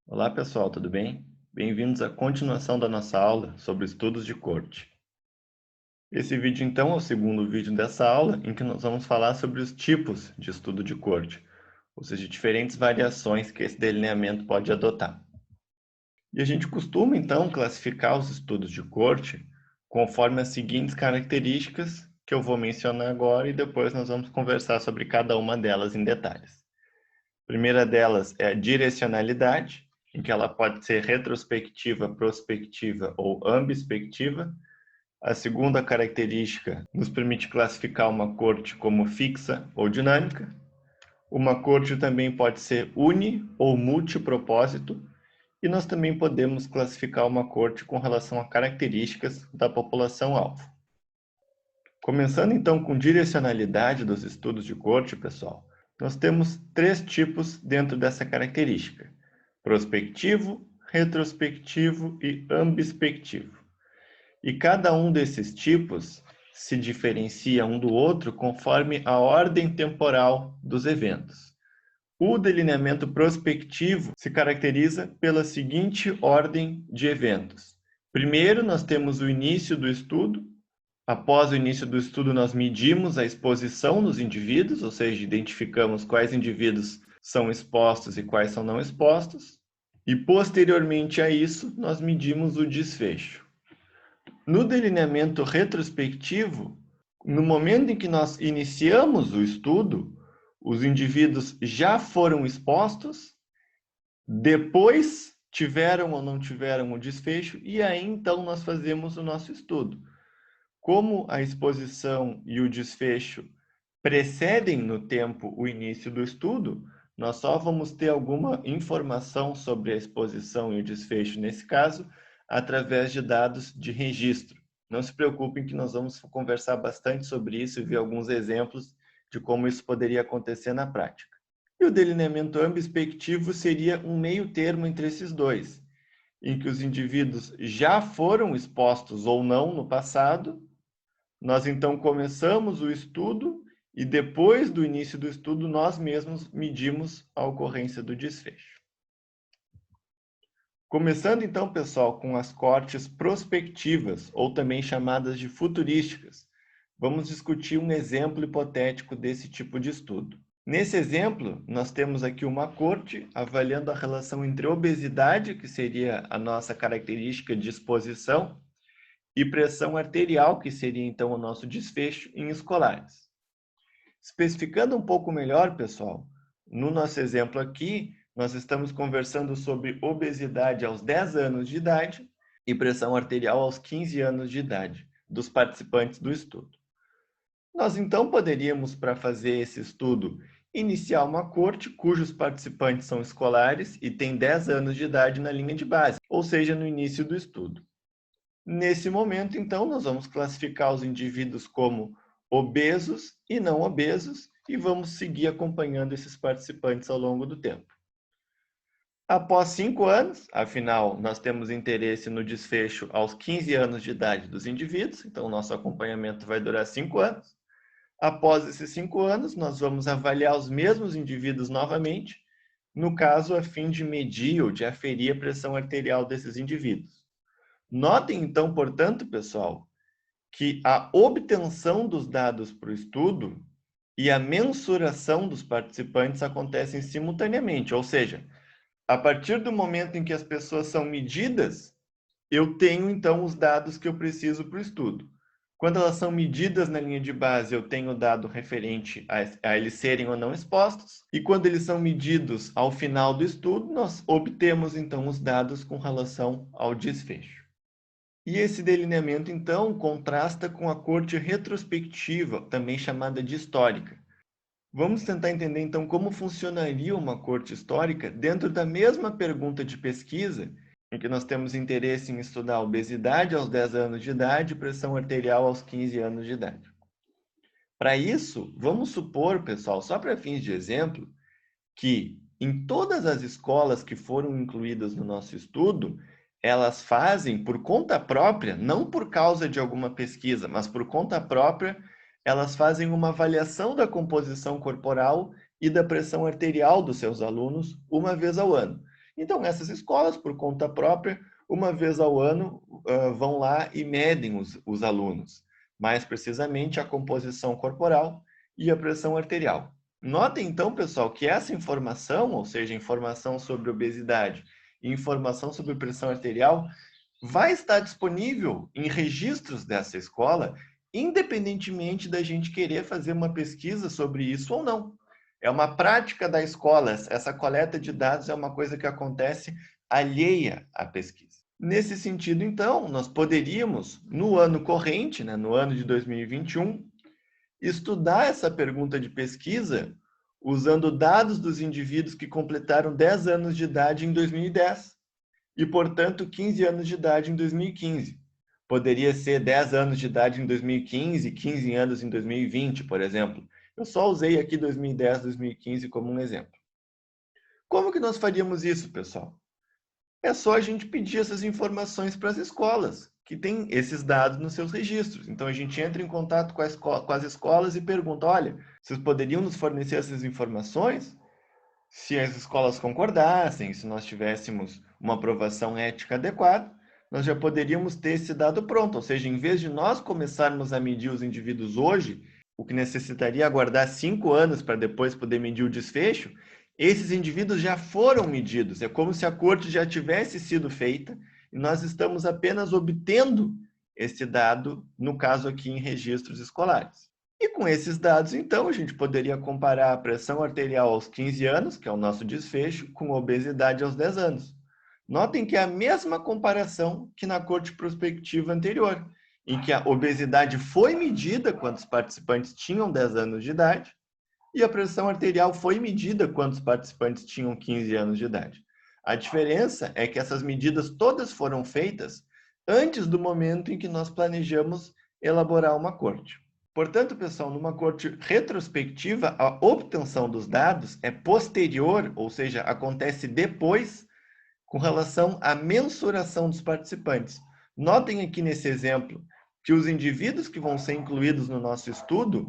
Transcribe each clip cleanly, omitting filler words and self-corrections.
Olá pessoal, tudo bem? Bem-vindos à continuação da nossa aula sobre estudos de corte. Esse vídeo então é o segundo vídeo dessa aula em que nós vamos falar sobre os tipos de estudo de corte, ou seja, diferentes variações que esse delineamento pode adotar. E a gente costuma então classificar os estudos de corte conforme as seguintes características que eu vou mencionar agora e depois nós vamos conversar sobre cada uma delas em detalhes. A primeira delas é a direcionalidade, em que ela pode ser retrospectiva, prospectiva ou ambispectiva. A segunda característica nos permite classificar uma corte como fixa ou dinâmica. Uma corte também pode ser uni ou multipropósito, e nós também podemos classificar uma corte com relação a características da população-alvo. Começando então com direcionalidade dos estudos de corte, pessoal, nós temos três tipos dentro dessa característica: prospectivo, retrospectivo e ambispectivo. E cada um desses tipos se diferencia um do outro conforme a ordem temporal dos eventos. O delineamento prospectivo se caracteriza pela seguinte ordem de eventos. Primeiro, nós temos o início do estudo. Após o início do estudo, nós medimos a exposição dos indivíduos, ou seja, identificamos quais indivíduos são expostos e quais são não expostos. E, posteriormente a isso, nós medimos o desfecho. No delineamento retrospectivo, no momento em que nós iniciamos o estudo, os indivíduos já foram expostos, depois tiveram ou não tiveram o desfecho, e aí então nós fazemos o nosso estudo. Como a exposição e o desfecho precedem no tempo o início do estudo, nós só vamos ter alguma informação sobre a exposição e o desfecho, nesse caso, através de dados de registro. Não se preocupem que nós vamos conversar bastante sobre isso e ver alguns exemplos de como isso poderia acontecer na prática. E o delineamento ambispectivo seria um meio termo entre esses dois, em que os indivíduos já foram expostos ou não no passado. Nós então começamos o estudo e depois do início do estudo nós mesmos medimos a ocorrência do desfecho. Começando então, pessoal, com as cortes prospectivas, ou também chamadas de futurísticas, vamos discutir um exemplo hipotético desse tipo de estudo. Nesse exemplo, nós temos aqui uma corte avaliando a relação entre obesidade, que seria a nossa característica de exposição, e pressão arterial, que seria então o nosso desfecho em escolares. Especificando um pouco melhor, pessoal, no nosso exemplo aqui, nós estamos conversando sobre obesidade aos 10 anos de idade e pressão arterial aos 15 anos de idade dos participantes do estudo. Nós então poderíamos, para fazer esse estudo, iniciar uma corte cujos participantes são escolares e têm 10 anos de idade na linha de base, ou seja, no início do estudo. Nesse momento, então, nós vamos classificar os indivíduos como obesos e não obesos e vamos seguir acompanhando esses participantes ao longo do tempo. Após 5 anos, afinal, nós temos interesse no desfecho aos 15 anos de idade dos indivíduos, então nosso acompanhamento vai durar 5 anos. Após esses 5 anos, nós vamos avaliar os mesmos indivíduos novamente, no caso, a fim de medir ou de aferir a pressão arterial desses indivíduos. Notem, então, portanto, pessoal, que a obtenção dos dados para o estudo e a mensuração dos participantes acontecem simultaneamente, ou seja, a partir do momento em que as pessoas são medidas, eu tenho, então, os dados que eu preciso para o estudo. Quando elas são medidas na linha de base, eu tenho o dado referente a eles serem ou não expostos, e quando eles são medidos ao final do estudo, nós obtemos, então, os dados com relação ao desfecho. E esse delineamento, então, contrasta com a corte retrospectiva, também chamada de histórica. Vamos tentar entender, então, como funcionaria uma corte histórica dentro da mesma pergunta de pesquisa, em que nós temos interesse em estudar a obesidade aos 10 anos de idade e pressão arterial aos 15 anos de idade. Para isso, vamos supor, pessoal, só para fins de exemplo, que em todas as escolas que foram incluídas no nosso estudo, elas fazem por conta própria, não por causa de alguma pesquisa, mas por conta própria, elas fazem uma avaliação da composição corporal e da pressão arterial dos seus alunos uma vez ao ano. Então, essas escolas, por conta própria, uma vez ao ano, vão lá e medem os alunos, mais precisamente a composição corporal e a pressão arterial. Notem então, pessoal, que essa informação, ou seja, informação sobre obesidade e informação sobre pressão arterial, vai estar disponível em registros dessa escola, independentemente da gente querer fazer uma pesquisa sobre isso ou não. É uma prática da escola, essa coleta de dados é uma coisa que acontece alheia à pesquisa. Nesse sentido, então, nós poderíamos, no ano corrente, né, no ano de 2021, estudar essa pergunta de pesquisa usando dados dos indivíduos que completaram 10 anos de idade em 2010 e, portanto, 15 anos de idade em 2015. Poderia ser 10 anos de idade em 2015, 15 anos em 2020, por exemplo. Eu só usei aqui 2010, 2015 como um exemplo. Como que nós faríamos isso, pessoal? É só a gente pedir essas informações para as escolas, que têm esses dados nos seus registros. Então, a gente entra em contato com as escolas e pergunta, olha, vocês poderiam nos fornecer essas informações? Se as escolas concordassem, se nós tivéssemos uma aprovação ética adequada, nós já poderíamos ter esse dado pronto. Ou seja, em vez de nós começarmos a medir os indivíduos hoje, o que necessitaria aguardar 5 anos para depois poder medir o desfecho, esses indivíduos já foram medidos. É como se a corte já tivesse sido feita e nós estamos apenas obtendo esse dado, no caso aqui em registros escolares. E com esses dados, então, a gente poderia comparar a pressão arterial aos 15 anos, que é o nosso desfecho, com a obesidade aos 10 anos. Notem que é a mesma comparação que na corte prospectiva anterior, em que a obesidade foi medida quando os participantes tinham 10 anos de idade e a pressão arterial foi medida quando os participantes tinham 15 anos de idade. A diferença é que essas medidas todas foram feitas antes do momento em que nós planejamos elaborar uma corte. Portanto, pessoal, numa corte retrospectiva, a obtenção dos dados é posterior, ou seja, acontece depois, com relação à mensuração dos participantes. Notem aqui nesse exemplo que os indivíduos que vão ser incluídos no nosso estudo,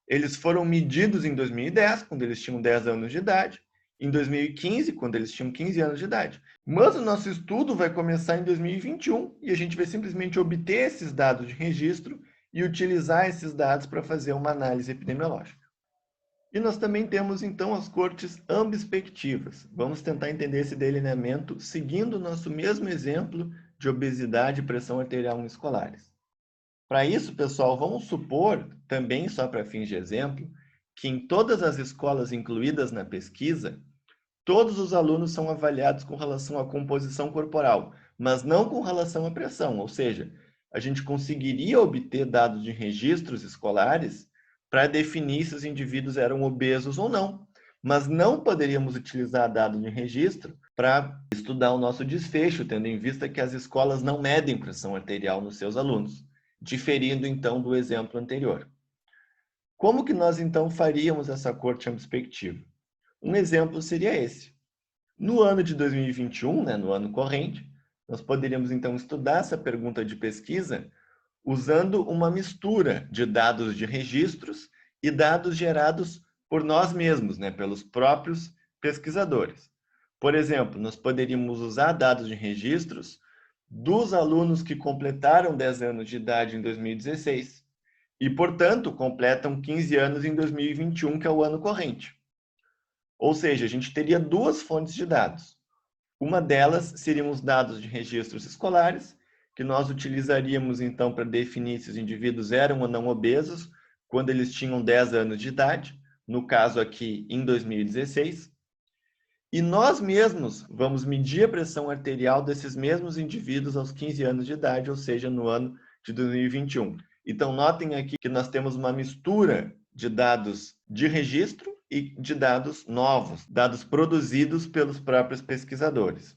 eles foram medidos em 2010, quando eles tinham 10 anos de idade, em 2015, quando eles tinham 15 anos de idade. Mas o nosso estudo vai começar em 2021 e a gente vai simplesmente obter esses dados de registro e utilizar esses dados para fazer uma análise epidemiológica. E nós também temos, então, as cortes ambespectivas. Vamos tentar entender esse delineamento seguindo o nosso mesmo exemplo de obesidade e pressão arterial em escolares. Para isso, pessoal, vamos supor, também só para fins de exemplo, que em todas as escolas incluídas na pesquisa, todos os alunos são avaliados com relação à composição corporal, mas não com relação à pressão, ou seja, a gente conseguiria obter dados de registros escolares para definir se os indivíduos eram obesos ou não, mas não poderíamos utilizar dados de registro para estudar o nosso desfecho, tendo em vista que as escolas não medem pressão arterial nos seus alunos, diferindo então do exemplo anterior. Como que nós então faríamos essa corte ambespectiva? Um exemplo seria esse. No ano de 2021, no ano corrente, nós poderíamos então estudar essa pergunta de pesquisa usando uma mistura de dados de registros e dados gerados por nós mesmos, pelos próprios pesquisadores. Por exemplo, nós poderíamos usar dados de registros dos alunos que completaram 10 anos de idade em 2016 e, portanto, completam 15 anos em 2021, que é o ano corrente. Ou seja, a gente teria duas fontes de dados. Uma delas seriam os dados de registros escolares, que nós utilizaríamos então para definir se os indivíduos eram ou não obesos quando eles tinham 10 anos de idade, no caso aqui em 2016. E nós mesmos vamos medir a pressão arterial desses mesmos indivíduos aos 15 anos de idade, ou seja, no ano de 2021. Então, notem aqui que nós temos uma mistura de dados de registro e de dados novos, dados produzidos pelos próprios pesquisadores.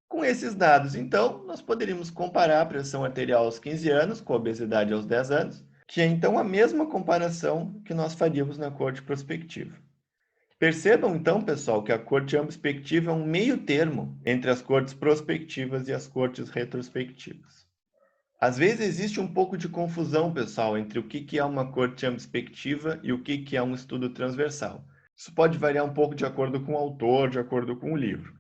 Com esses dados, então, nós poderíamos comparar a pressão arterial aos 15 anos com a obesidade aos 10 anos, que é então a mesma comparação que nós faríamos na corte prospectiva. Percebam então, pessoal, que a corte ambespectiva é um meio termo entre as cortes prospectivas e as cortes retrospectivas. Às vezes existe um pouco de confusão, pessoal, entre o que é uma corte ambespectiva e o que é um estudo transversal. Isso pode variar um pouco de acordo com o autor, de acordo com o livro.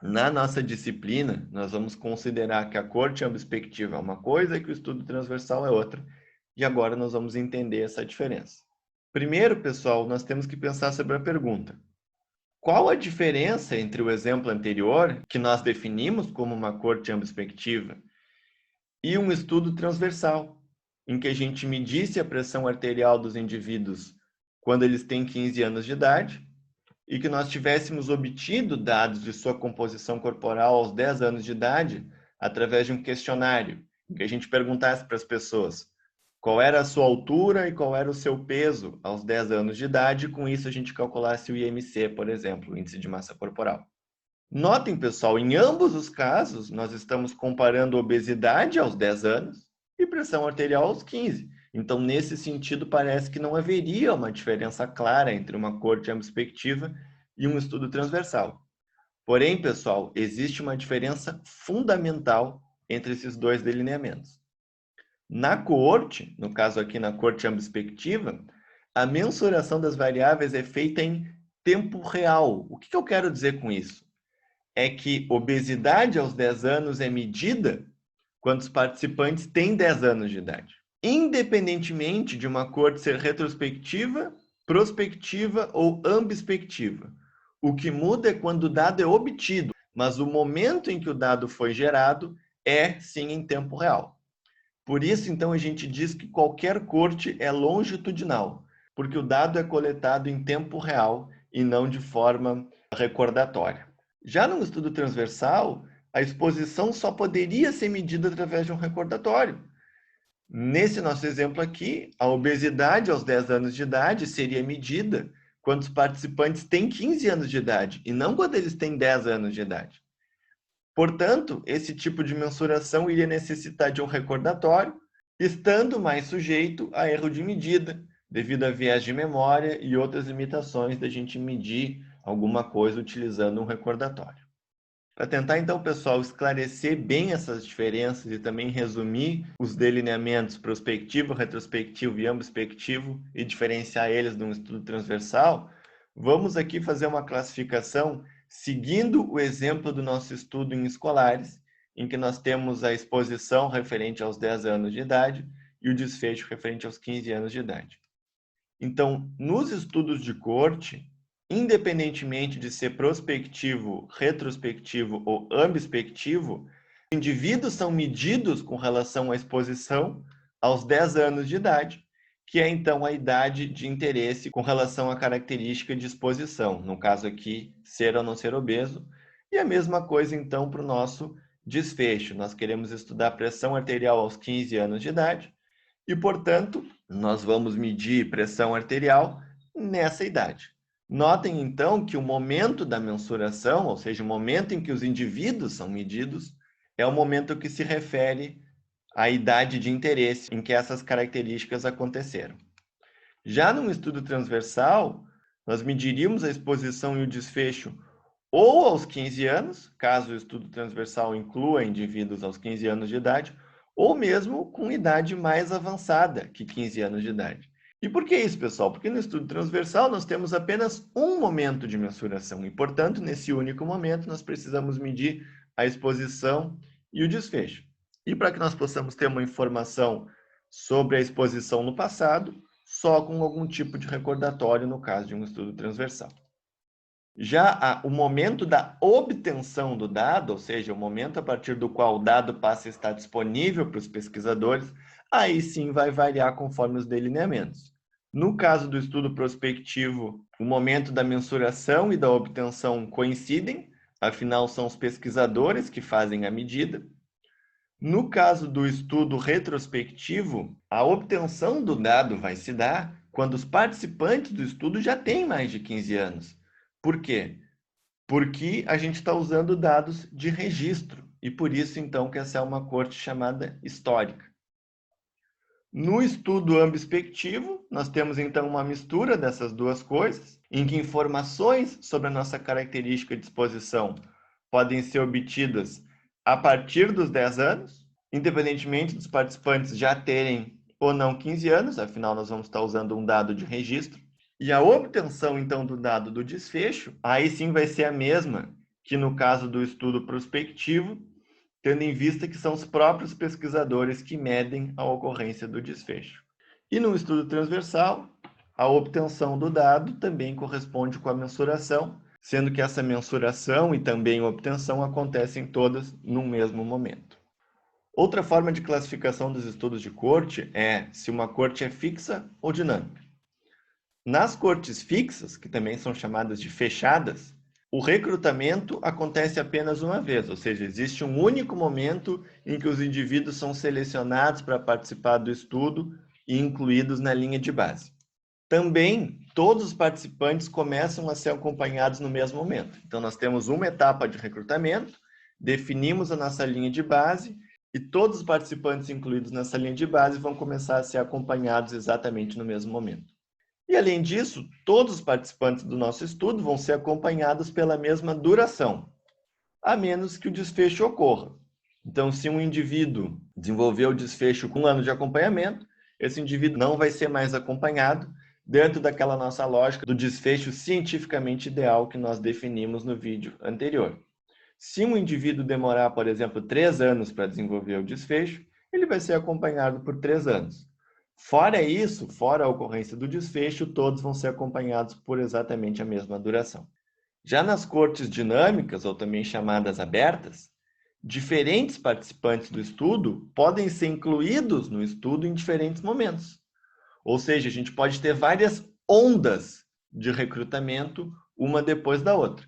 Na nossa disciplina, nós vamos considerar que a corte ambespectiva é uma coisa e que o estudo transversal é outra. E agora nós vamos entender essa diferença. Primeiro, pessoal, nós temos que pensar sobre a pergunta: qual a diferença entre o exemplo anterior, que nós definimos como uma corte ambespectiva, e um estudo transversal, em que a gente medisse a pressão arterial dos indivíduos quando eles têm 15 anos de idade e que nós tivéssemos obtido dados de sua composição corporal aos 10 anos de idade através de um questionário, em que a gente perguntasse para as pessoas qual era a sua altura e qual era o seu peso aos 10 anos de idade, e com isso a gente calculasse o IMC, por exemplo, o índice de massa corporal. Notem, pessoal, em ambos os casos, nós estamos comparando obesidade aos 10 anos e pressão arterial aos 15. Então, nesse sentido, parece que não haveria uma diferença clara entre uma corte ambespectiva e um estudo transversal. Porém, pessoal, existe uma diferença fundamental entre esses dois delineamentos. Na coorte, no caso aqui na corte ambespectiva, a mensuração das variáveis é feita em tempo real. O que eu quero dizer com isso? É que obesidade aos 10 anos é medida quando os participantes têm 10 anos de idade, independentemente de uma corte ser retrospectiva, prospectiva ou ambespectiva. O que muda é quando o dado é obtido, mas o momento em que o dado foi gerado é sim em tempo real. Por isso, então, a gente diz que qualquer corte é longitudinal, porque o dado é coletado em tempo real e não de forma recordatória. Já no estudo transversal, a exposição só poderia ser medida através de um recordatório. Nesse nosso exemplo aqui, a obesidade aos 10 anos de idade seria medida quando os participantes têm 15 anos de idade e não quando eles têm 10 anos de idade. Portanto, esse tipo de mensuração iria necessitar de um recordatório, estando mais sujeito a erro de medida, devido a viés de memória e outras limitações da gente medir alguma coisa utilizando um recordatório. Para tentar, então, pessoal, esclarecer bem essas diferenças e também resumir os delineamentos prospectivo, retrospectivo e ambespectivo e diferenciar eles de um estudo transversal, vamos aqui fazer uma classificação seguindo o exemplo do nosso estudo em escolares, em que nós temos a exposição referente aos 10 anos de idade e o desfecho referente aos 15 anos de idade. Então, nos estudos de corte, independentemente de ser prospectivo, retrospectivo ou ambespectivo, indivíduos são medidos com relação à exposição aos 10 anos de idade, que é então a idade de interesse com relação à característica de exposição, no caso aqui, ser ou não ser obeso, e a mesma coisa então para o nosso desfecho. Nós queremos estudar a pressão arterial aos 15 anos de idade, e, portanto, nós vamos medir pressão arterial nessa idade. Notem, então, que o momento da mensuração, ou seja, o momento em que os indivíduos são medidos, é o momento que se refere à idade de interesse em que essas características aconteceram. Já num estudo transversal, nós mediríamos a exposição e o desfecho ou aos 15 anos, caso o estudo transversal inclua indivíduos aos 15 anos de idade, ou mesmo com idade mais avançada que 15 anos de idade. E por que isso, pessoal? Porque no estudo transversal nós temos apenas um momento de mensuração e, portanto, nesse único momento nós precisamos medir a exposição e o desfecho. E para que nós possamos ter uma informação sobre a exposição no passado, só com algum tipo de recordatório no caso de um estudo transversal. Já o momento da obtenção do dado, ou seja, o momento a partir do qual o dado passa a estar disponível para os pesquisadores, aí sim vai variar conforme os delineamentos. No caso do estudo prospectivo, o momento da mensuração e da obtenção coincidem, afinal são os pesquisadores que fazem a medida. No caso do estudo retrospectivo, a obtenção do dado vai se dar quando os participantes do estudo já têm mais de 15 anos. Por quê? Porque a gente está usando dados de registro e por isso, então, que essa é uma corte chamada histórica. No estudo ambespectivo, nós temos, então, uma mistura dessas duas coisas, em que informações sobre a nossa característica de exposição podem ser obtidas a partir dos 10 anos, independentemente dos participantes já terem ou não 15 anos, afinal, nós vamos estar usando um dado de registro. E a obtenção, então, do dado do desfecho, aí sim vai ser a mesma que no caso do estudo prospectivo, tendo em vista que são os próprios pesquisadores que medem a ocorrência do desfecho. E no estudo transversal, a obtenção do dado também corresponde com a mensuração, sendo que essa mensuração e também a obtenção acontecem todas no mesmo momento. Outra forma de classificação dos estudos de corte é se uma corte é fixa ou dinâmica. Nas cortes fixas, que também são chamadas de fechadas, o recrutamento acontece apenas uma vez, ou seja, existe um único momento em que os indivíduos são selecionados para participar do estudo e incluídos na linha de base. Também, todos os participantes começam a ser acompanhados no mesmo momento. Então, nós temos uma etapa de recrutamento, definimos a nossa linha de base e todos os participantes incluídos nessa linha de base vão começar a ser acompanhados exatamente no mesmo momento. E, além disso, todos os participantes do nosso estudo vão ser acompanhados pela mesma duração, a menos que o desfecho ocorra. Então, se um indivíduo desenvolveu o desfecho com 1 ano de acompanhamento, esse indivíduo não vai ser mais acompanhado dentro daquela nossa lógica do desfecho cientificamente ideal que nós definimos no vídeo anterior. Se um indivíduo demorar, por exemplo, 3 anos para desenvolver o desfecho, ele vai ser acompanhado por 3 anos. Fora isso, fora a ocorrência do desfecho, todos vão ser acompanhados por exatamente a mesma duração. Já nas cortes dinâmicas, ou também chamadas abertas, diferentes participantes do estudo podem ser incluídos no estudo em diferentes momentos. Ou seja, a gente pode ter várias ondas de recrutamento, uma depois da outra.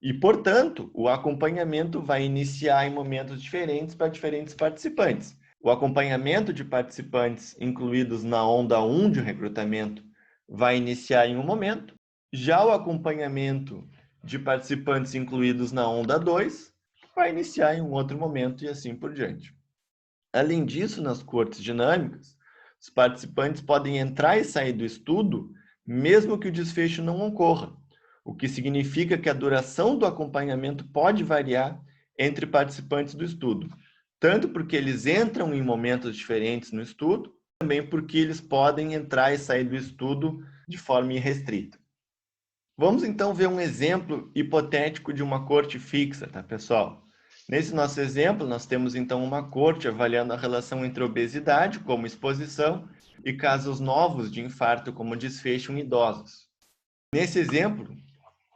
E, portanto, o acompanhamento vai iniciar em momentos diferentes para diferentes participantes. O acompanhamento de participantes incluídos na onda 1 de recrutamento vai iniciar em um momento. Já o acompanhamento de participantes incluídos na onda 2 vai iniciar em um outro momento e assim por diante. Além disso, nas cortes dinâmicas, os participantes podem entrar e sair do estudo mesmo que o desfecho não ocorra, o que significa que a duração do acompanhamento pode variar entre participantes do estudo, tanto porque eles entram em momentos diferentes no estudo, também porque eles podem entrar e sair do estudo de forma irrestrita. Vamos então ver um exemplo hipotético de uma corte fixa, tá, pessoal? Nesse nosso exemplo, nós temos então uma corte avaliando a relação entre obesidade como exposição e casos novos de infarto como desfecho em idosos. Nesse exemplo,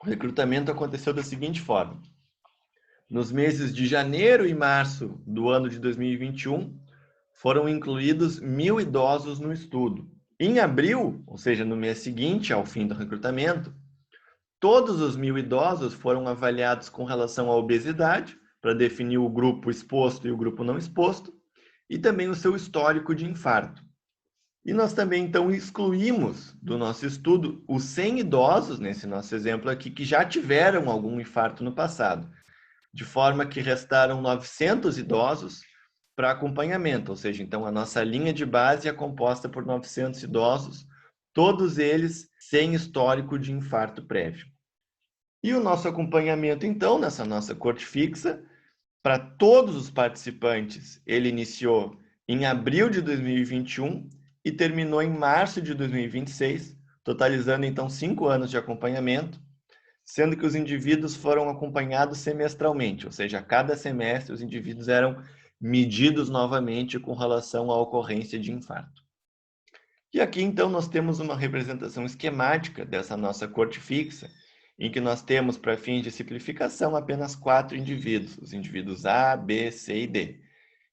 o recrutamento aconteceu da seguinte forma. Nos meses de janeiro e março do ano de 2021, foram incluídos 1.000 idosos no estudo. Em abril, ou seja, no mês seguinte ao fim do recrutamento, todos os 1.000 idosos foram avaliados com relação à obesidade, para definir o grupo exposto e o grupo não exposto, e também o seu histórico de infarto. E nós também, então, excluímos do nosso estudo os 100 idosos, nesse nosso exemplo aqui, que já tiveram algum infarto no passado, de forma que restaram 900 idosos para acompanhamento, ou seja, então a nossa linha de base é composta por 900 idosos, todos eles sem histórico de infarto prévio. E o nosso acompanhamento, então, nessa nossa corte fixa, para todos os participantes, ele iniciou em abril de 2021 e terminou em março de 2026, totalizando então 5 anos de acompanhamento, sendo que os indivíduos foram acompanhados semestralmente, ou seja, a cada semestre os indivíduos eram medidos novamente com relação à ocorrência de infarto. E aqui então nós temos uma representação esquemática dessa nossa corte fixa, em que nós temos, para fins de simplificação, apenas 4 indivíduos, os indivíduos A, B, C e D.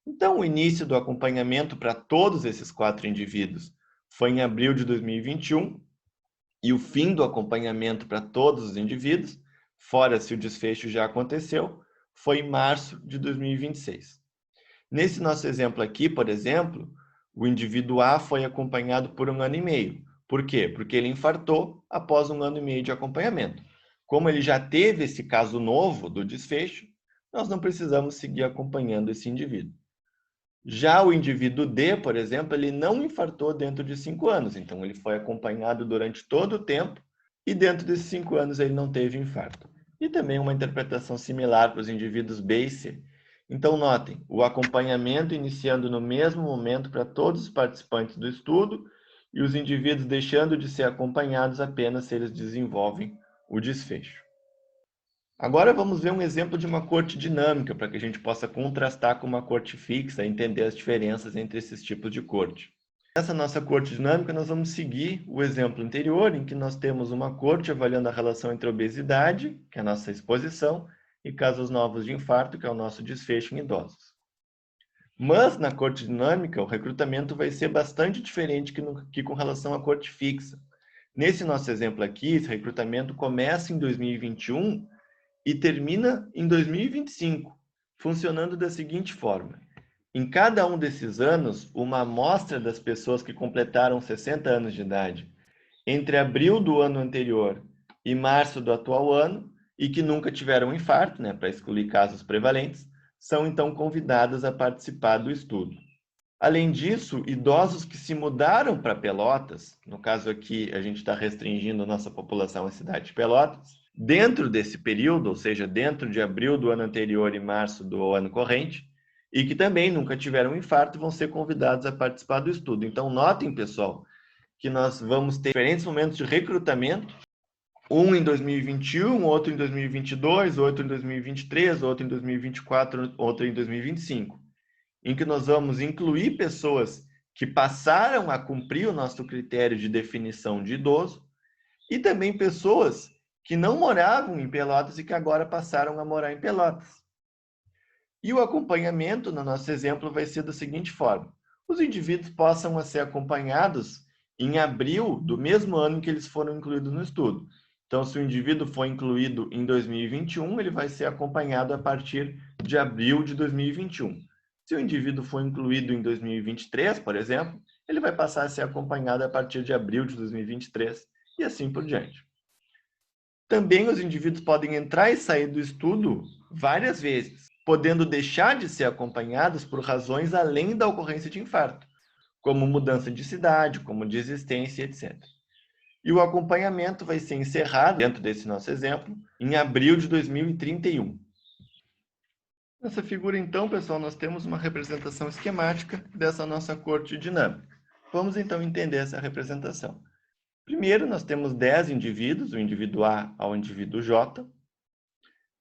Então, o início do acompanhamento para todos esses 4 indivíduos foi em abril de 2021, e o fim do acompanhamento para todos os indivíduos, fora se o desfecho já aconteceu, foi em março de 2026. Nesse nosso exemplo aqui, por exemplo, o indivíduo A foi acompanhado por 1 ano e meio. Por quê? Porque ele infartou após 1 ano e meio de acompanhamento. Como ele já teve esse caso novo do desfecho, nós não precisamos seguir acompanhando esse indivíduo. Já o indivíduo D, por exemplo, ele não infartou dentro de 5 anos, então ele foi acompanhado durante todo o tempo e dentro desses 5 anos ele não teve infarto. E também uma interpretação similar para os indivíduos B e C. Então, notem, o acompanhamento iniciando no mesmo momento para todos os participantes do estudo e os indivíduos deixando de ser acompanhados apenas se eles desenvolvem o desfecho. Agora vamos ver um exemplo de uma corte dinâmica, para que a gente possa contrastar com uma corte fixa e entender as diferenças entre esses tipos de corte. Nessa nossa corte dinâmica, nós vamos seguir o exemplo anterior, em que nós temos uma corte avaliando a relação entre obesidade, que é a nossa exposição, e casos novos de infarto, que é o nosso desfecho em idosos. Mas, na corte dinâmica, o recrutamento vai ser bastante diferente que com relação à corte fixa. Nesse nosso exemplo aqui, esse recrutamento começa em 2021 e termina em 2025, funcionando da seguinte forma. Em cada um desses anos, uma amostra das pessoas que completaram 60 anos de idade entre abril do ano anterior e março do atual ano e que nunca tiveram infarto, para excluir casos prevalentes, são então convidadas a participar do estudo. Além disso, idosos que se mudaram para Pelotas, no caso aqui a gente está restringindo a nossa população à cidade de Pelotas, dentro desse período, ou seja, dentro de abril do ano anterior e março do ano corrente, e que também nunca tiveram infarto, vão ser convidados a participar do estudo. Então, notem, pessoal, que nós vamos ter diferentes momentos de recrutamento, um em 2021, outro em 2022, outro em 2023, outro em 2024, outro em 2025, em que nós vamos incluir pessoas que passaram a cumprir o nosso critério de definição de idoso e também pessoas que não moravam em Pelotas e que agora passaram a morar em Pelotas. E o acompanhamento, no nosso exemplo, vai ser da seguinte forma. Os indivíduos possam ser acompanhados em abril do mesmo ano em que eles foram incluídos no estudo. Então, se o indivíduo foi incluído em 2021, ele vai ser acompanhado a partir de abril de 2021. Se o indivíduo for incluído em 2023, por exemplo, ele vai passar a ser acompanhado a partir de abril de 2023 e assim por diante. Também os indivíduos podem entrar e sair do estudo várias vezes, podendo deixar de ser acompanhados por razões além da ocorrência de infarto, como mudança de cidade, como desistência, etc. E o acompanhamento vai ser encerrado, dentro desse nosso exemplo, em abril de 2031. Nessa figura, então, pessoal, nós temos uma representação esquemática dessa nossa corte dinâmica. Vamos, então, entender essa representação. Primeiro, nós temos 10 indivíduos, do indivíduo A ao indivíduo J.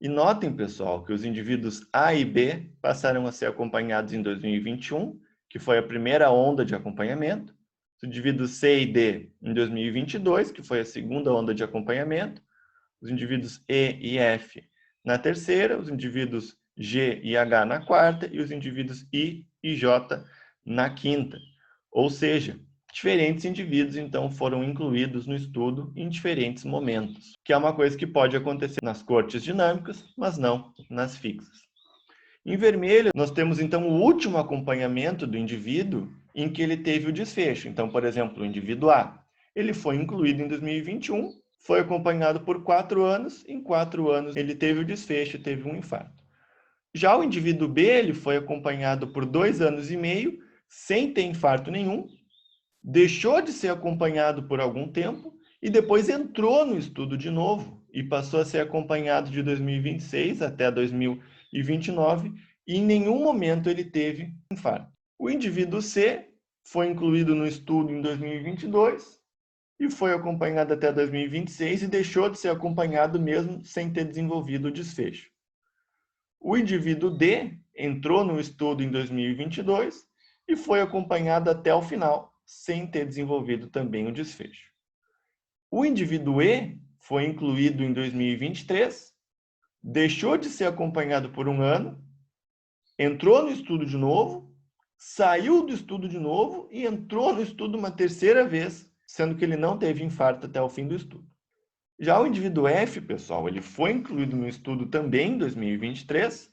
E notem, pessoal, que os indivíduos A e B passaram a ser acompanhados em 2021, que foi a primeira onda de acompanhamento. Os indivíduos C e D em 2022, que foi a segunda onda de acompanhamento. Os indivíduos E e F na terceira, os indivíduos G e H na quarta e os indivíduos I e J na quinta. Ou seja, diferentes indivíduos, então, foram incluídos no estudo em diferentes momentos, que é uma coisa que pode acontecer nas cortes dinâmicas, mas não nas fixas. Em vermelho, nós temos, então, o último acompanhamento do indivíduo em que ele teve o desfecho. Então, por exemplo, o indivíduo A, ele foi incluído em 2021, foi acompanhado por 4 anos, em 4 anos ele teve o desfecho, teve um infarto. Já o indivíduo B, ele foi acompanhado por 2 anos e meio, sem ter infarto nenhum, deixou de ser acompanhado por algum tempo e depois entrou no estudo de novo e passou a ser acompanhado de 2026 até 2029 e em nenhum momento ele teve infarto. O indivíduo C foi incluído no estudo em 2022 e foi acompanhado até 2026 e deixou de ser acompanhado mesmo sem ter desenvolvido o desfecho. O indivíduo D entrou no estudo em 2022 e foi acompanhado até o final, sem ter desenvolvido também o desfecho. O indivíduo E foi incluído em 2023, deixou de ser acompanhado por um ano, entrou no estudo de novo, saiu do estudo de novo e entrou no estudo uma terceira vez, sendo que ele não teve infarto até o fim do estudo. Já o indivíduo F, pessoal, ele foi incluído no estudo também em 2023,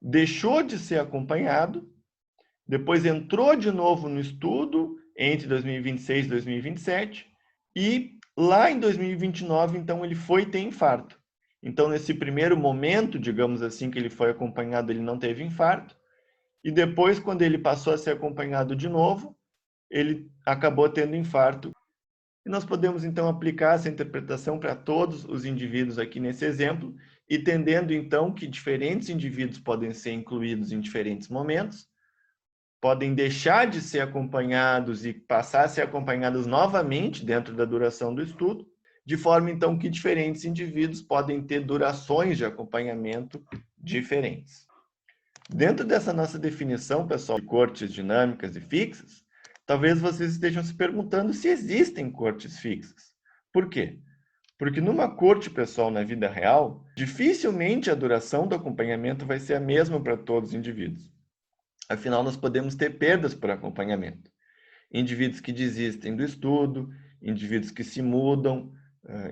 deixou de ser acompanhado, depois entrou de novo no estudo entre 2026 e 2027 e lá em 2029, então, ele foi ter infarto. Então, nesse primeiro momento, digamos assim, que ele foi acompanhado, ele não teve infarto. E depois, quando ele passou a ser acompanhado de novo, ele acabou tendo infarto. E nós podemos, então, aplicar essa interpretação para todos os indivíduos aqui nesse exemplo, entendendo, então, que diferentes indivíduos podem ser incluídos em diferentes momentos, podem deixar de ser acompanhados e passar a ser acompanhados novamente dentro da duração do estudo, de forma então que diferentes indivíduos podem ter durações de acompanhamento diferentes. Dentro dessa nossa definição, pessoal, de cortes dinâmicas e fixas, talvez vocês estejam se perguntando se existem cortes fixas. Por quê? Porque numa corte, pessoal, na vida real, dificilmente a duração do acompanhamento vai ser a mesma para todos os indivíduos. Afinal, nós podemos ter perdas por acompanhamento. Indivíduos que desistem do estudo, indivíduos que se mudam,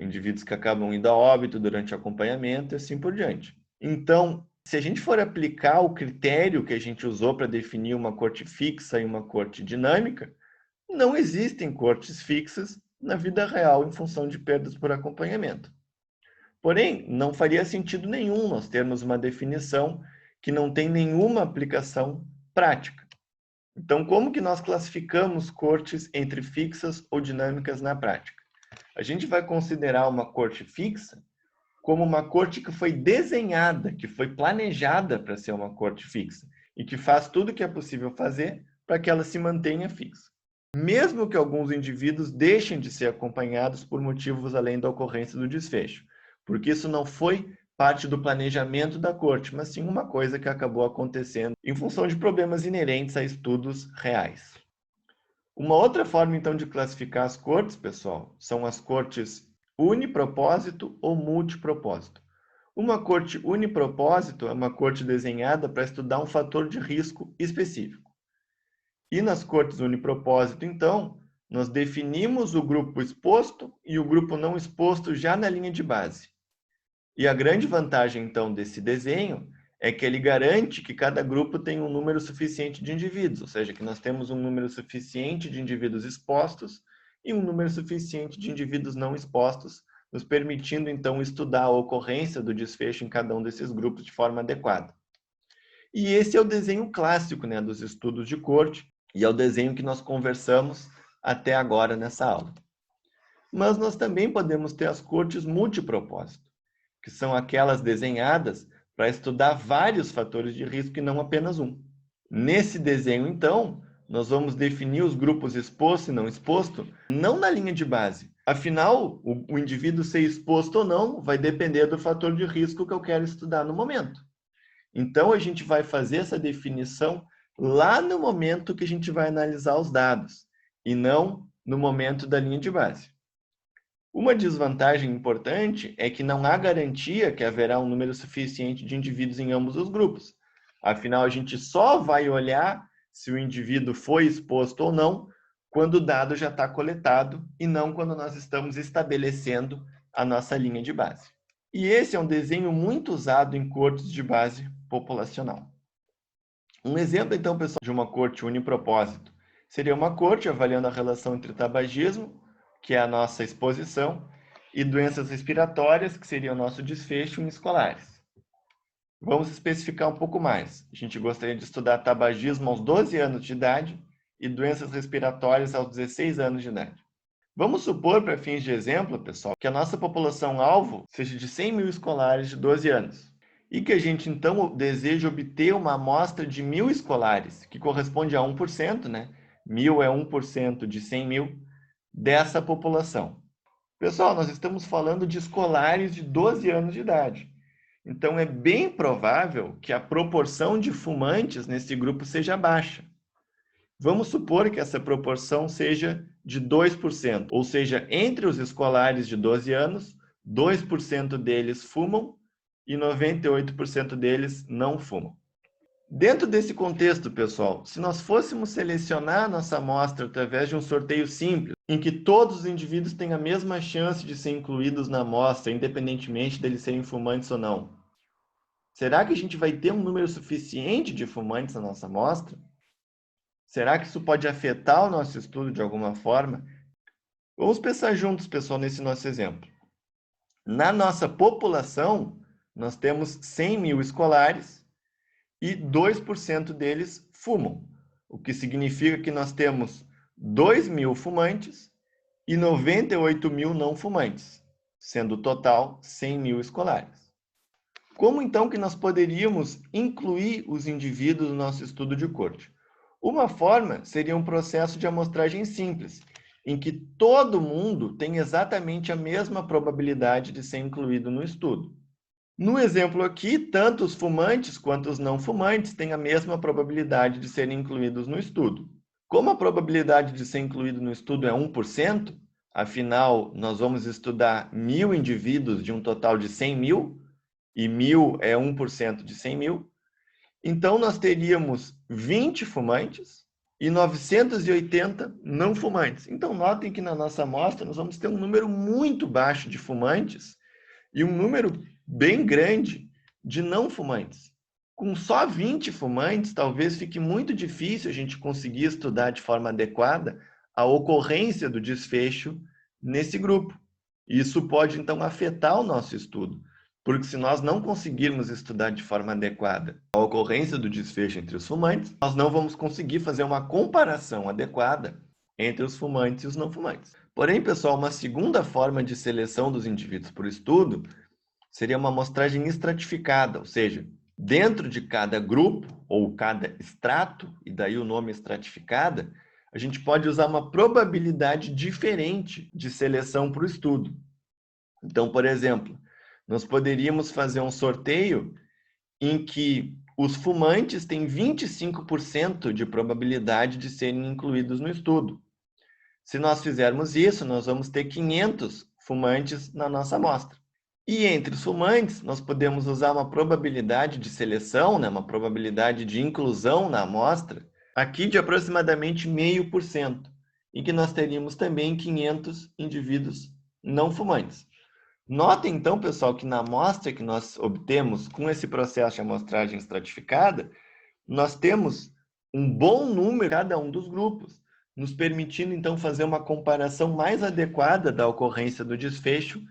indivíduos que acabam indo a óbito durante o acompanhamento e assim por diante. Então, se a gente for aplicar o critério que a gente usou para definir uma corte fixa e uma corte dinâmica, não existem cortes fixas na vida real em função de perdas por acompanhamento. Porém, não faria sentido nenhum nós termos uma definição que não tem nenhuma aplicação prática. Então, como que nós classificamos cortes entre fixas ou dinâmicas na prática? A gente vai considerar uma corte fixa como uma corte que foi desenhada, que foi planejada para ser uma corte fixa e que faz tudo o que é possível fazer para que ela se mantenha fixa. Mesmo que alguns indivíduos deixem de ser acompanhados por motivos além da ocorrência do desfecho, porque isso não foi parte do planejamento da corte, mas sim uma coisa que acabou acontecendo em função de problemas inerentes a estudos reais. Uma outra forma, então, de classificar as cortes, pessoal, são as cortes unipropósito ou multipropósito. Uma corte unipropósito é uma corte desenhada para estudar um fator de risco específico. E nas cortes unipropósito, então, nós definimos o grupo exposto e o grupo não exposto já na linha de base. E a grande vantagem, então, desse desenho é que ele garante que cada grupo tem um número suficiente de indivíduos, ou seja, que nós temos um número suficiente de indivíduos expostos e um número suficiente de indivíduos não expostos, nos permitindo, então, estudar a ocorrência do desfecho em cada um desses grupos de forma adequada. E esse é o desenho clássico, né, dos estudos de corte, e é o desenho que nós conversamos até agora nessa aula. Mas nós também podemos ter as cortes multipropósito, que são aquelas desenhadas para estudar vários fatores de risco e não apenas um. Nesse desenho, então, nós vamos definir os grupos exposto e não exposto, não na linha de base. Afinal, o indivíduo ser exposto ou não vai depender do fator de risco que eu quero estudar no momento. Então, a gente vai fazer essa definição lá no momento que a gente vai analisar os dados, e não no momento da linha de base. Uma desvantagem importante é que não há garantia que haverá um número suficiente de indivíduos em ambos os grupos. Afinal, a gente só vai olhar se o indivíduo foi exposto ou não quando o dado já está coletado e não quando nós estamos estabelecendo a nossa linha de base. E esse é um desenho muito usado em cortes de base populacional. Um exemplo, então, pessoal, de uma corte unipropósito seria uma corte avaliando a relação entre tabagismo, que é a nossa exposição, e doenças respiratórias, que seria o nosso desfecho em escolares. Vamos especificar um pouco mais. A gente gostaria de estudar tabagismo aos 12 anos de idade e doenças respiratórias aos 16 anos de idade. Vamos supor, para fins de exemplo, pessoal, que a nossa população-alvo seja de 100 mil escolares de 12 anos e que a gente, então, deseja obter uma amostra de 1.000 escolares, que corresponde a 1%, né? 1.000 é 1% de 100 mil dessa população. Pessoal, nós estamos falando de escolares de 12 anos de idade. Então, é bem provável que a proporção de fumantes nesse grupo seja baixa. Vamos supor que essa proporção seja de 2%, ou seja, entre os escolares de 12 anos, 2% deles fumam e 98% deles não fumam. Dentro desse contexto, pessoal, se nós fôssemos selecionar a nossa amostra através de um sorteio simples, em que todos os indivíduos têm a mesma chance de ser incluídos na amostra, independentemente deles serem fumantes ou não, será que a gente vai ter um número suficiente de fumantes na nossa amostra? Será que isso pode afetar o nosso estudo de alguma forma? Vamos pensar juntos, pessoal, nesse nosso exemplo. Na nossa população, nós temos 100 mil escolares e 2% deles fumam, o que significa que nós temos 2.000 fumantes e 98 mil não fumantes, sendo o total 100 mil escolares. Como então que nós poderíamos incluir os indivíduos no nosso estudo de corte? Uma forma seria um processo de amostragem simples, em que todo mundo tem exatamente a mesma probabilidade de ser incluído no estudo. No exemplo aqui, tanto os fumantes quanto os não fumantes têm a mesma probabilidade de serem incluídos no estudo. Como a probabilidade de ser incluído no estudo é 1%, afinal, nós vamos estudar 1.000 indivíduos de um total de 100.000, e 1.000 é 1% de 100.000, então nós teríamos 20 fumantes e 980 não fumantes. Então, notem que na nossa amostra nós vamos ter um número muito baixo de fumantes e um número bem grande de não fumantes. Com só 20 fumantes, talvez fique muito difícil a gente conseguir estudar de forma adequada a ocorrência do desfecho nesse grupo. Isso pode, então, afetar o nosso estudo, porque se nós não conseguirmos estudar de forma adequada a ocorrência do desfecho entre os fumantes, nós não vamos conseguir fazer uma comparação adequada entre os fumantes e os não fumantes. Porém, pessoal, uma segunda forma de seleção dos indivíduos por estudo seria uma amostragem estratificada, ou seja, dentro de cada grupo ou cada extrato, e daí o nome estratificada, a gente pode usar uma probabilidade diferente de seleção para o estudo. Então, por exemplo, nós poderíamos fazer um sorteio em que os fumantes têm 25% de probabilidade de serem incluídos no estudo. Se nós fizermos isso, nós vamos ter 500 fumantes na nossa amostra. E entre os fumantes, nós podemos usar uma probabilidade de seleção, né, uma probabilidade de inclusão na amostra, aqui de aproximadamente 0,5%, em que nós teríamos também 500 indivíduos não fumantes. Notem, então, pessoal, que na amostra que nós obtemos com esse processo de amostragem estratificada, nós temos um bom número em cada um dos grupos, nos permitindo, então, fazer uma comparação mais adequada da ocorrência do desfecho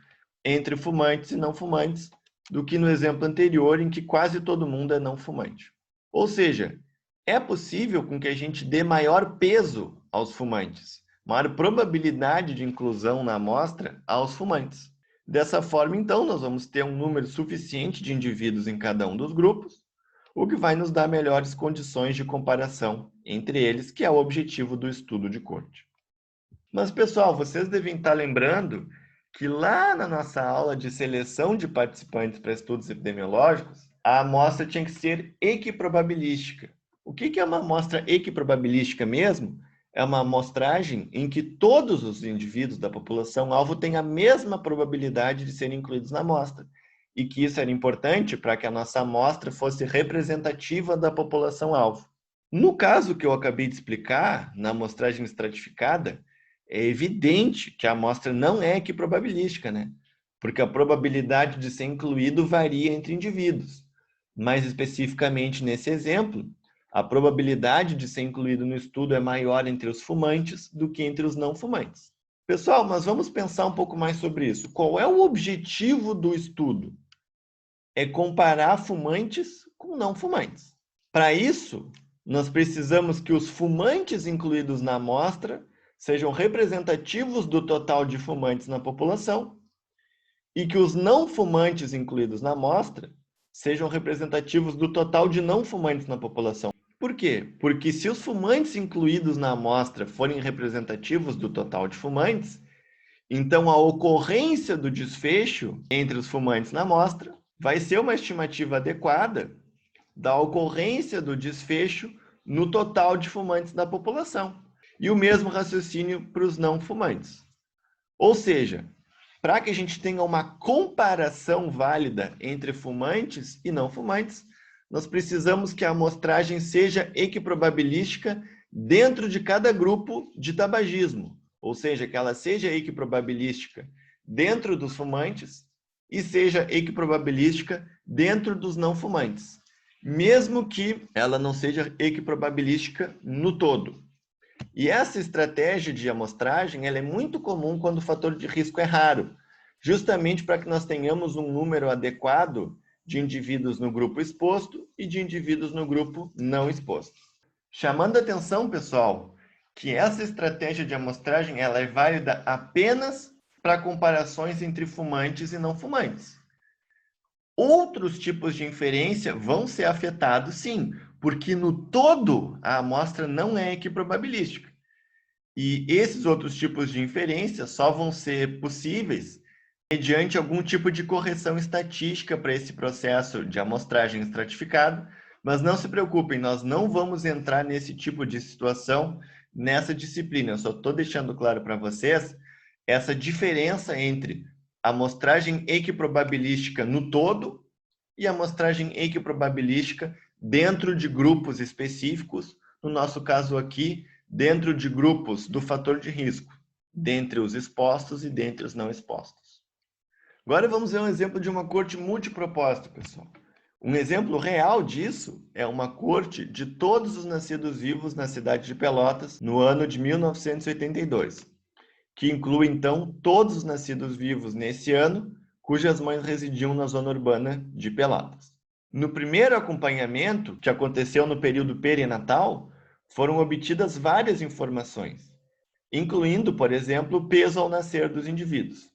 entre fumantes e não fumantes do que no exemplo anterior, em que quase todo mundo é não fumante. Ou seja, é possível com que a gente dê maior peso aos fumantes, maior probabilidade de inclusão na amostra aos fumantes. Dessa forma, então, nós vamos ter um número suficiente de indivíduos em cada um dos grupos, o que vai nos dar melhores condições de comparação entre eles, que é o objetivo do estudo de corte. Mas, pessoal, vocês devem estar lembrando que lá na nossa aula de seleção de participantes para estudos epidemiológicos, a amostra tinha que ser equiprobabilística. O que é uma amostra equiprobabilística mesmo? É uma amostragem em que todos os indivíduos da população-alvo têm a mesma probabilidade de serem incluídos na amostra, e que isso era importante para que a nossa amostra fosse representativa da população-alvo. No caso que eu acabei de explicar, na amostragem estratificada, é evidente que a amostra não é equiprobabilística, né? Porque a probabilidade de ser incluído varia entre indivíduos. Mais especificamente nesse exemplo, a probabilidade de ser incluído no estudo é maior entre os fumantes do que entre os não fumantes. Pessoal, mas vamos pensar um pouco mais sobre isso. Qual é o objetivo do estudo? É comparar fumantes com não fumantes. Para isso, nós precisamos que os fumantes incluídos na amostra sejam representativos do total de fumantes na população e que os não fumantes incluídos na amostra sejam representativos do total de não fumantes na população. Por quê? Porque se os fumantes incluídos na amostra forem representativos do total de fumantes, então a ocorrência do desfecho entre os fumantes na amostra vai ser uma estimativa adequada da ocorrência do desfecho no total de fumantes da população. E o mesmo raciocínio para os não fumantes. Ou seja, para que a gente tenha uma comparação válida entre fumantes e não fumantes, nós precisamos que a amostragem seja equiprobabilística dentro de cada grupo de tabagismo. Ou seja, que ela seja equiprobabilística dentro dos fumantes e seja equiprobabilística dentro dos não fumantes, mesmo que ela não seja equiprobabilística no todo. E essa estratégia de amostragem ela é muito comum quando o fator de risco é raro, justamente para que nós tenhamos um número adequado de indivíduos no grupo exposto e de indivíduos no grupo não exposto. Chamando a atenção, pessoal, que essa estratégia de amostragem ela é válida apenas para comparações entre fumantes e não fumantes. Outros tipos de inferência vão ser afetados, sim, porque no todo a amostra não é equiprobabilística. E esses outros tipos de inferência só vão ser possíveis mediante algum tipo de correção estatística para esse processo de amostragem estratificada, mas não se preocupem, nós não vamos entrar nesse tipo de situação nessa disciplina. Eu só estou deixando claro para vocês essa diferença entre a amostragem equiprobabilística no todo e a amostragem equiprobabilística dentro de grupos específicos, no nosso caso aqui, dentro de grupos do fator de risco, dentre os expostos e dentre os não expostos. Agora vamos ver um exemplo de uma corte multipropósito, pessoal. Um exemplo real disso é uma corte de todos os nascidos vivos na cidade de Pelotas no ano de 1982, que inclui, então, todos os nascidos vivos nesse ano cujas mães residiam na zona urbana de Pelotas. No primeiro acompanhamento, que aconteceu no período perinatal, foram obtidas várias informações, incluindo, por exemplo, o peso ao nascer dos indivíduos.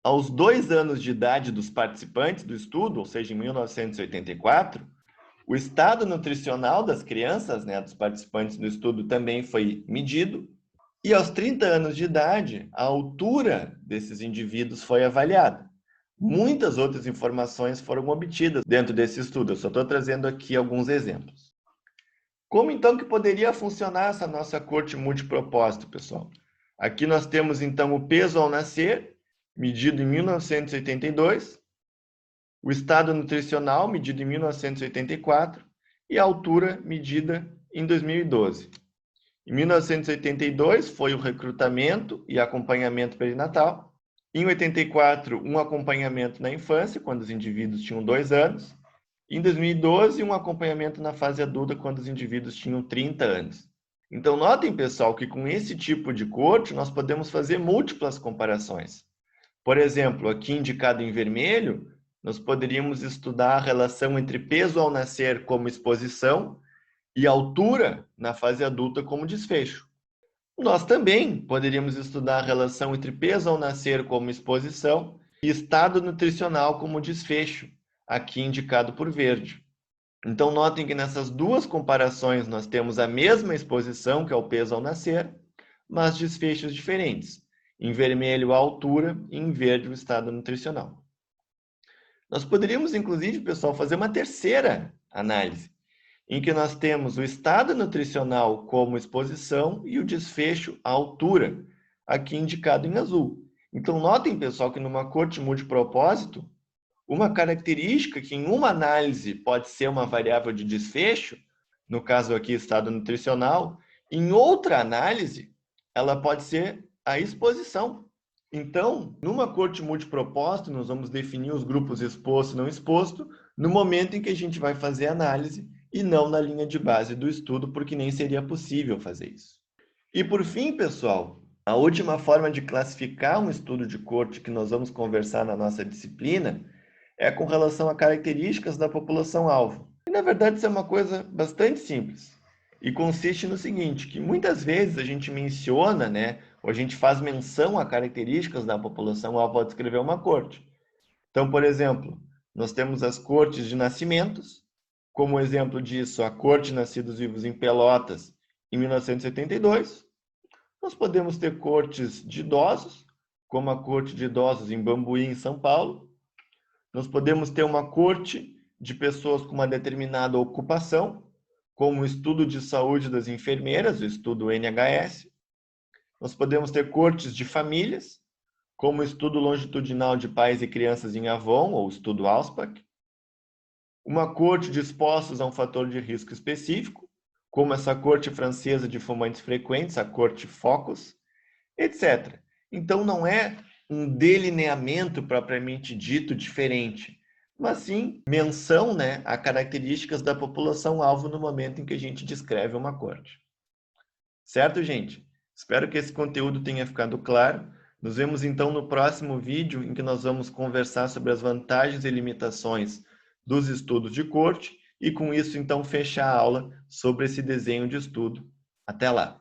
Aos 2 anos de idade dos participantes do estudo, ou seja, em 1984, o estado nutricional das crianças, dos participantes do estudo, também foi medido, e aos 30 anos de idade, a altura desses indivíduos foi avaliada. Muitas outras informações foram obtidas dentro desse estudo, eu só estou trazendo aqui alguns exemplos. Como então que poderia funcionar essa nossa corte multipropósito, pessoal? Aqui nós temos então o peso ao nascer, medido em 1982, o estado nutricional, medido em 1984, e a altura, medida em 2012. Em 1982, foi o recrutamento e acompanhamento perinatal. Em 84, um acompanhamento na infância, quando os indivíduos tinham 2 anos. Em 2012, um acompanhamento na fase adulta, quando os indivíduos tinham 30 anos. Então, notem, pessoal, que com esse tipo de corte, nós podemos fazer múltiplas comparações. Por exemplo, aqui indicado em vermelho, nós poderíamos estudar a relação entre peso ao nascer como exposição e altura na fase adulta como desfecho. Nós também poderíamos estudar a relação entre peso ao nascer como exposição e estado nutricional como desfecho, aqui indicado por verde. Então, notem que nessas duas comparações nós temos a mesma exposição, que é o peso ao nascer, mas desfechos diferentes. Em vermelho, a altura, e em verde, o estado nutricional. Nós poderíamos, inclusive, pessoal, fazer uma terceira análise, em que nós temos o estado nutricional como exposição e o desfecho, a altura, aqui indicado em azul. Então, notem, pessoal, que numa corte multipropósito, uma característica que em uma análise pode ser uma variável de desfecho, no caso aqui, estado nutricional, em outra análise, ela pode ser a exposição. Então, numa corte multipropósito, nós vamos definir os grupos exposto e não exposto no momento em que a gente vai fazer a análise e não na linha de base do estudo, porque nem seria possível fazer isso. E por fim, pessoal, a última forma de classificar um estudo de corte que nós vamos conversar na nossa disciplina é com relação a características da população-alvo. E, na verdade, isso é uma coisa bastante simples. E consiste no seguinte, que muitas vezes a gente menciona, ou a gente faz menção a características da população-alvo ao descrever uma corte. Então, por exemplo, nós temos as cortes de nascimentos, como exemplo disso, a corte de nascidos vivos em Pelotas, em 1982. Nós podemos ter cortes de idosos, como a corte de idosos em Bambuí, em São Paulo. Nós podemos ter uma corte de pessoas com uma determinada ocupação, como o estudo de saúde das enfermeiras, o estudo NHS. Nós podemos ter cortes de famílias, como o estudo longitudinal de pais e crianças em Avon, ou o estudo Auspach. Uma corte de expostos a um fator de risco específico, como essa corte francesa de fumantes frequentes, a corte Focus, etc. Então, não é um delineamento propriamente dito diferente, mas sim menção a características da população-alvo no momento em que a gente descreve uma corte. Certo, gente? Espero que esse conteúdo tenha ficado claro. Nos vemos então no próximo vídeo, em que nós vamos conversar sobre as vantagens e limitações dos estudos de corte e com isso então fechar a aula sobre esse desenho de estudo. Até lá!